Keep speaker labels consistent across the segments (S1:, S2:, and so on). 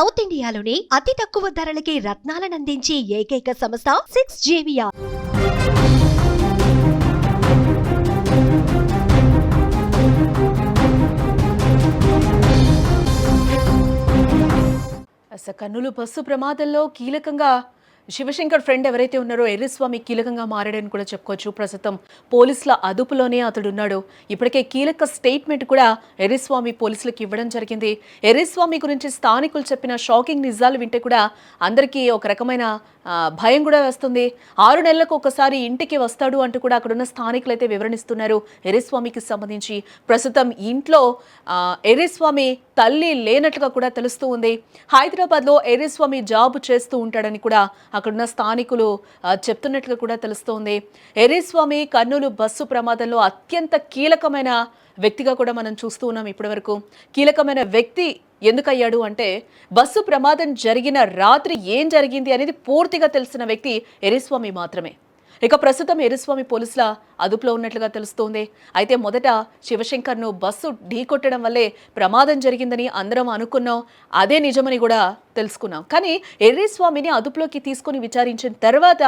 S1: South ఇండియాలోని అతి తక్కువ ధరలకి రత్నాలనందించే ఏకైక సంస్థ 6JVR.
S2: కర్నూలు బస్సు ప్రమాదంలో కీలకంగా శివశంకర్ ఫ్రెండ్ ఎవరైతే ఉన్నారో ఎర్రస్వామి కీలకంగా మారాడని కూడా చెప్పుకోవచ్చు. ప్రస్తుతం పోలీసుల అదుపులోనే అతడున్నాడు. ఇప్పటికే కీలక స్టేట్మెంట్ కూడా ఎర్రస్వామి పోలీసులకు ఇవ్వడం జరిగింది. ఎర్రస్వామి గురించి స్థానికులు చెప్పిన షాకింగ్ నిజాలు వింటే కూడా అందరికీ ఒక రకమైన భయం కూడా వస్తుంది. 6 నెలలకు ఒకసారి ఇంటికి వస్తాడు అంటూ కూడా అక్కడున్న స్థానికులు అయితే వివరణిస్తున్నారు. ఎర్రస్వామికి సంబంధించి ప్రస్తుతం ఇంట్లో ఎర్రస్వామి తల్లి లేనట్లుగా కూడా తెలుస్తూ ఉంది. హైదరాబాద్లో ఎర్రస్వామి జాబ్ చేస్తూ ఉంటాడని కూడా అక్కడున్న స్థానికులు చెప్తున్నట్లుగా కూడా తెలుస్తోంది. ఎర్రస్వామి కర్నూలు బస్సు ప్రమాదంలో అత్యంత కీలకమైన వ్యక్తిగా కూడా మనం చూస్తూ ఉన్నాం. ఇప్పటివరకు కీలకమైన వ్యక్తి ఎందుకయ్యాడు అంటే బస్సు ప్రమాదం జరిగిన రాత్రి ఏం జరిగింది అనేది పూర్తిగా తెలిసిన వ్యక్తి ఎర్రస్వామి మాత్రమే. ఇక ప్రస్తుతం ఎర్రస్వామి పోలీసుల అదుపులో ఉన్నట్లుగా తెలుస్తోంది. అయితే మొదట శివశంకర్ను బస్సు ఢీకొట్టడం వల్లే ప్రమాదం జరిగిందని అందరం అనుకున్నాం. అదే నిజమని కూడా తెలుసుకున్నాం. కానీ ఎర్రస్వామిని అదుపులోకి తీసుకుని విచారించిన తర్వాత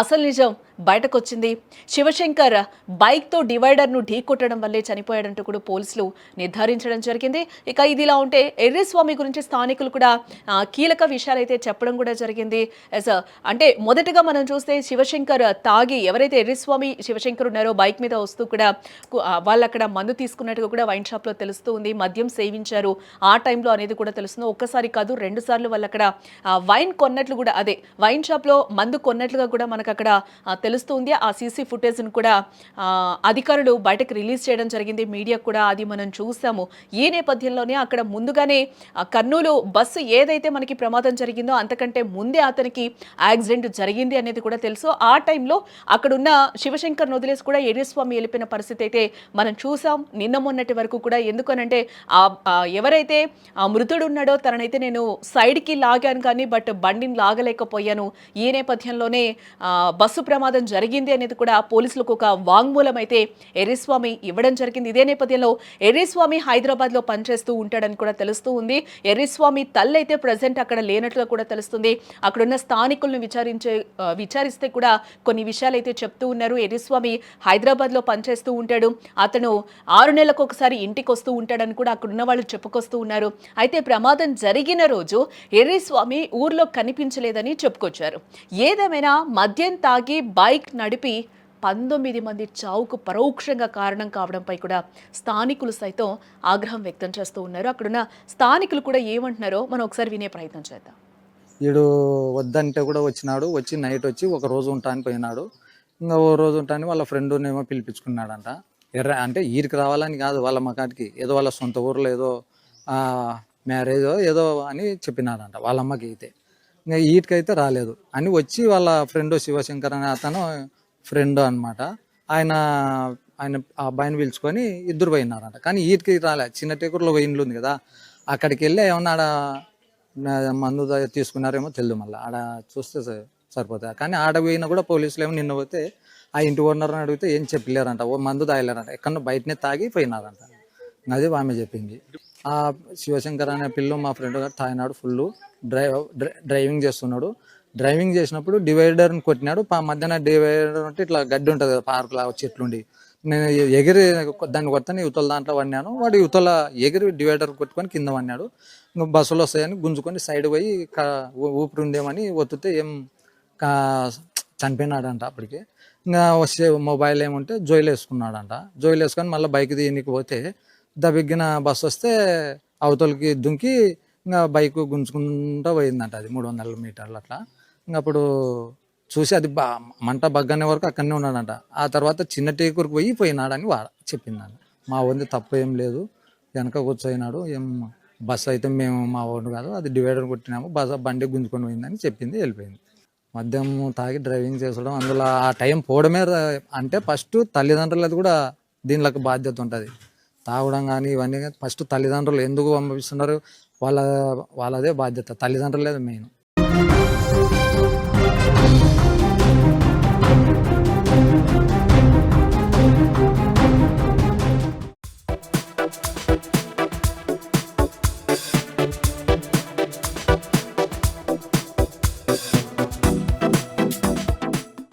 S2: అసలు నిజం బయటకు వచ్చింది. శివశంకర్ బైక్తో డివైడర్ను ఢీకొట్టడం వల్లే చనిపోయాడంటూ కూడా పోలీసులు నిర్ధారించడం జరిగింది. ఇక ఇదిలా ఉంటే ఎర్రస్వామి గురించి స్థానికులు కూడా కీలక విషయాలు అయితే చెప్పడం కూడా జరిగింది. అంటే మొదటగా మనం చూస్తే శివశంకర్ తాగి ఎవరైతే ఎర్రస్వామి శివశంకర్ ఉన్నారో బైక్ మీద వస్తూ కూడా వాళ్ళు అక్కడ మందు తీసుకున్నట్టుగా కూడా వైన్ షాప్లో తెలుస్తూ ఉంది. మద్యం సేవించారు ఆ టైంలో అనేది కూడా తెలుస్తుంది. ఒక్కసారి కాదు 2 సార్లు వాళ్ళు అక్కడ వైన్ కొన్నట్లు కూడా అదే వైన్ షాప్లో మందు కొన్నట్లుగా కూడా మనకు అక్కడ తెలుస్తుంది. ఆ సీసీ ఫుటేజ్ను కూడా అధికారులు బయటకు రిలీజ్ చేయడం జరిగింది. మీడియా కూడా అది మనం చూసాము. ఈ నేపథ్యంలోనే అక్కడ ముందుగానే కర్నూలు బస్సు ఏదైతే మనకి ప్రమాదం జరిగిందో అంతకంటే ముందే అతనికి యాక్సిడెంట్ జరిగింది అనేది కూడా తెలుసు. ఆ టైంలో అక్కడున్న శివశంకర్ వదిలేసి కూడా ఎర్రస్వామి వెళ్ళిపోయిన పరిస్థితి అయితే మనం చూసాం నిన్న మొన్నటి వరకు కూడా. ఎందుకనంటే ఎవరైతే మృతుడు ఉన్నాడో తననైతే నేను సైడ్కి లాగాను కానీ బట్ బండిని లాగలేకపోయాను. ఈ నేపథ్యంలోనే బస్సు ప్రమాదం జరిగింది అనేది కూడా పోలీసులకు ఒక వాంగ్మూలం అయితే ఎర్రస్వామి ఇవ్వడం జరిగింది. ఇదే నేపథ్యంలో ఎర్రస్వామి హైదరాబాద్లో పనిచేస్తూ ఉంటాడని కూడా తెలుస్తూ ఉంది. ఎర్రస్వామి తల్లి అయితే ప్రజెంట్ అక్కడ లేనట్లుగా కూడా తెలుస్తుంది. అక్కడున్న స్థానికులను విచారిస్తే కూడా కొన్ని విషయాలు అయితే చెప్తూ ఉన్నారు. ఎర్రస్వామి హైదరాబాద్లో పనిచేస్తూ ఉంటాడు. అతను 6 నెలలకు ఒకసారి ఇంటికి వస్తూ ఉంటాడని కూడా అక్కడున్న వాళ్ళు చెప్పుకొస్తూ ఉన్నారు. అయితే ప్రమాదం జరిగిన రోజు ఎర్రస్వామి ఊర్లో కనిపించలేదని చెప్పుకొచ్చారు. ఏదేమైనా మద్యం తాగి బైక్ నడిపి 19 మంది చావుకు పరోక్షంగా కారణం కావడంపై కూడా స్థానికులు సైతం ఆగ్రహం వ్యక్తం చేస్తూ ఉన్నారు. అక్కడున్న స్థానికులు కూడా ఏమంటున్నారో మనం ఒకసారి వినే ప్రయత్నం చేద్దాం.
S3: వీడు వద్దంటే కూడా వచ్చినాడు. వచ్చి నైట్ వచ్చి ఒక రోజు ఉంటాను పోయినాడు. ఇంకా ఓ రోజు ఉంటాను వాళ్ళ ఫ్రెండ్నేమో పిలిపించుకున్నాడంట. అంటే ఈరికి రావాలని కాదు, వాళ్ళ మకాటికి ఏదో వాళ్ళ సొంత ఊర్లో ఏదో మ్యారేజ్ ఏదో అని చెప్పినాడంట వాళ్ళ అమ్మకి. అయితే ఇంకా ఈటికైతే రాలేదు అని వచ్చి వాళ్ళ ఫ్రెండ్ శివశంకర్ అనే అతను ఫ్రెండ్ అనమాట. ఆయన ఆ అబ్బాయిని పిలుచుకొని ఇద్దరు పోయినారంట. కానీ ఈటికి రాలే. చిన్న టేకూరులో పోయిన్లు ఉంది కదా, అక్కడికి వెళ్ళి ఏమన్నా ఆడ మందు తీసుకున్నారేమో తెలియదు. మళ్ళీ ఆడ చూస్తే సరిపోతుంది. కానీ ఆడ పోయినా కూడా పోలీసులు ఏమో నిన్న పోతే ఆ ఇంటి ఓనర్ని అడిగితే ఏం చెప్పలేరంట. ఓ మందు తాగలేరంట, ఎక్కడో బయటనే తాగి పోయినారంట. అది ఆమె చెప్పింది. ఆ శివశంకర్ అనే పిల్ల మా ఫ్రెండ్ గారు తాగినాడు. ఫుల్ డ్రైవింగ్ చేస్తున్నాడు. డ్రైవింగ్ చేసినప్పుడు డివైడర్ని కొట్టినాడు. మధ్యాహ్నం డివైడర్ అంటే ఇట్లా గడ్డి ఉంటుంది కదా పార్కులా చెట్లుండి, నేను ఎగిరి దాన్ని కొడతాను యువతల దాంట్లో పడినాను. వాడు యువతల ఎగిరి డివైడర్ కొట్టుకొని కింద పడినాడు. ఇంకా బస్సులు వస్తాయని గుంజుకొని సైడ్ పోయి ఊపిరి ఉందేమని ఒత్తితే ఏం చనిపోయినాడంట. అప్పటికి ఇంకా వచ్చే మొబైల్ ఏముంటే జోయిల్ వేసుకున్నాడంట. జోయిల్ వేసుకొని మళ్ళీ బైక్ తీయనికి పోతే దబిగ్గిన బస్సు వస్తే అవతలకి దుంకి ఇంకా బైక్ గుంజుకుంటూ పోయిందంట. అది 300 మీటర్లు అట్లా. ఇంకా అప్పుడు చూసి అది మంట బగ్గనే వరకు అక్కడనే ఉన్నాడంట. ఆ తర్వాత చిన్న టేకూరుకు పోయినాడని చెప్పిందంట. మా వంది తప్పు ఏం లేదు, వెనక కూర్చోయినాడు. ఏం బస్సు అయితే మేము మా ఓన్ కాదు, అది డివైడర్ కొట్టినాము, బండి గుంజుకొని పోయిందని చెప్పింది. వెళ్ళిపోయింది. మద్యం తాగి డ్రైవింగ్ చేసడం, అందులో ఆ టైం పోవడమే అంటే ఫస్ట్ తల్లిదండ్రులది కూడా దీనిలోకి బాధ్యత ఉంటుంది. తాగడం కానీ ఇవన్నీ ఫస్ట్ తల్లిదండ్రులు ఎందుకు పంపిస్తున్నారు, వాళ్ళదే బాధ్యత. తల్లిదండ్రులే మెయిన్.